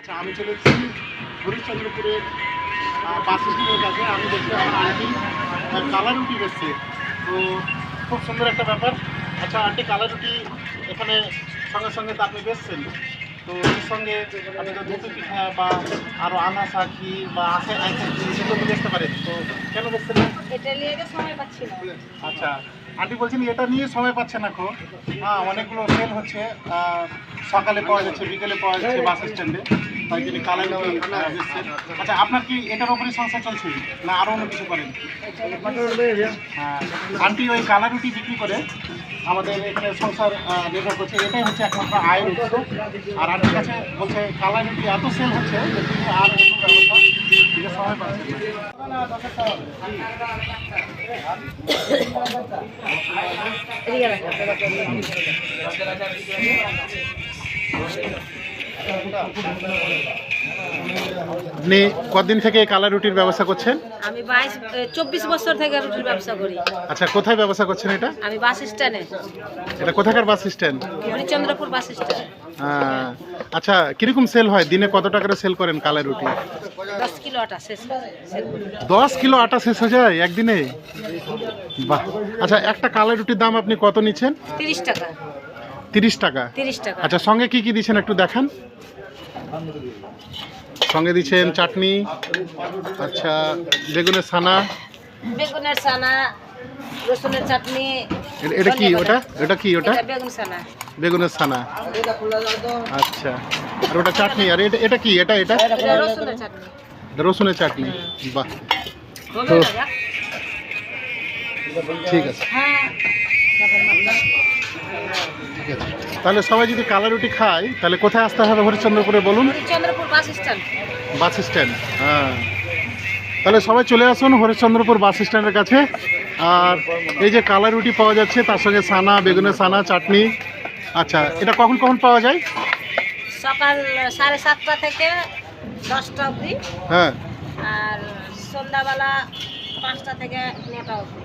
আচ্ছা, আমি চলে এসেছি হরিশ্চন্দ্রপুরের বাস স্ট্যান্ডের কাছে। আমি দেখছি আমার আন্টি কালা রুটি বেচছে। তো খুব সুন্দর একটা ব্যাপার। আচ্ছা আন্টি, কালা রুটি এখানে সঙ্গে সঙ্গে তো আপনি বেচছেন, তো এর সঙ্গে আপনি তো দুধ পিঠা বা আরও আনাসা ক্ষীর বা আইসা ক্ষীর সেগুলো তো বেচতে পারেন, তো কেন বেচছেন না? এটা নিয়ে তো সময় পাচ্ছি না। আচ্ছা আন্টি বলছেন এটা নিয়ে সময় পাচ্ছে না খো। হ্যাঁ, অনেকগুলো সেল হচ্ছে, সকালে পাওয়া যাচ্ছে, বিকেলে পাওয়া যাচ্ছে বাস স্ট্যান্ডে, তাই তিনি কালাই দিচ্ছেন। আচ্ছা, আপনার কি এটার উপরই সংসার চলছে না আরও অন্য কিছু করেন? হ্যাঁ, আন্টি ওই কালা রুটি বিক্রি করে আমাদের এখানে সংসার নির্ভর করছে, এটাই হচ্ছে একমাত্র আয়ের উৎস। আর আন্টির কাছে বলছে কালা রুটি এত সেল হচ্ছে যে তিনি আর অন্য ব্যবস্থা দিকে সময় পাচ্ছেন না। আপনি কতদিন থেকে এই কালা রুটির ব্যবসা করছেন? আমি 24 বছর থেকে রুটির ব্যবসা করি। আচ্ছা, কোথায় ব্যবসা করছেন এটা? আমি বাস স্ট্যান্ডে, এটা কোথাকার bus stand? Harishchandrapur bus stand. আচ্ছা, কিরকম সেল হয়? দিনে কত টাকা করে সেল করেন কালা রুটি? 10 কিলো আটা শেষ করি। 10 কিলো আটা শেষ হয়ে যায় একদিনে? বাহ। আচ্ছা, একটা কালা রুটির দাম আপনি কত নিচ্ছেন? 30 টাকা। 30 টাকা? 30 টাকা। আচ্ছা, সঙ্গে কি কি দিচ্ছেন একটু দেখান। সঙ্গে দিচ্ছেন চাটনি, আচ্ছা বেগুনের ছানা, বেগুনের ছানা, রসুনের চাটনি। এটা কি ওটা? এটা কি ওটা? এটা বেগুন ছানা। বেগুনের ছানা, আচ্ছা। আর ওটা চাটনি। আর এটা এটা কি? এটা এটা এটা রসুনের চাটনি। রসুনের চাটনি। বাহ, তো ঠিক আছে, হ্যাঁ। ঠিক আছে। তাহলে সবাই যদি কালা রুটি খায় তাহলে কোথায় আসতে হবে হরিশ্চন্দ্রপুরে বলুন? Harishchandrapur bus stand. Bus stand. হ্যাঁ, তাহলে সবাই চলে আসুন হরিশ্চন্দ্রপুর বাস স্ট্যান্ডের কাছে। আর এই যে কালা রুটি পাওয়া যাচ্ছে, তার সঙ্গে ছানা, বেগুনের ছানা, চাটনি। আচ্ছা, এটা কখন কখন পাওয়া যায়? সকাল 7:30 থেকে 10টা অবধি। হ্যাঁ, আর সন্ধ্যাবেলা 5টা থেকে 9টা অবধি।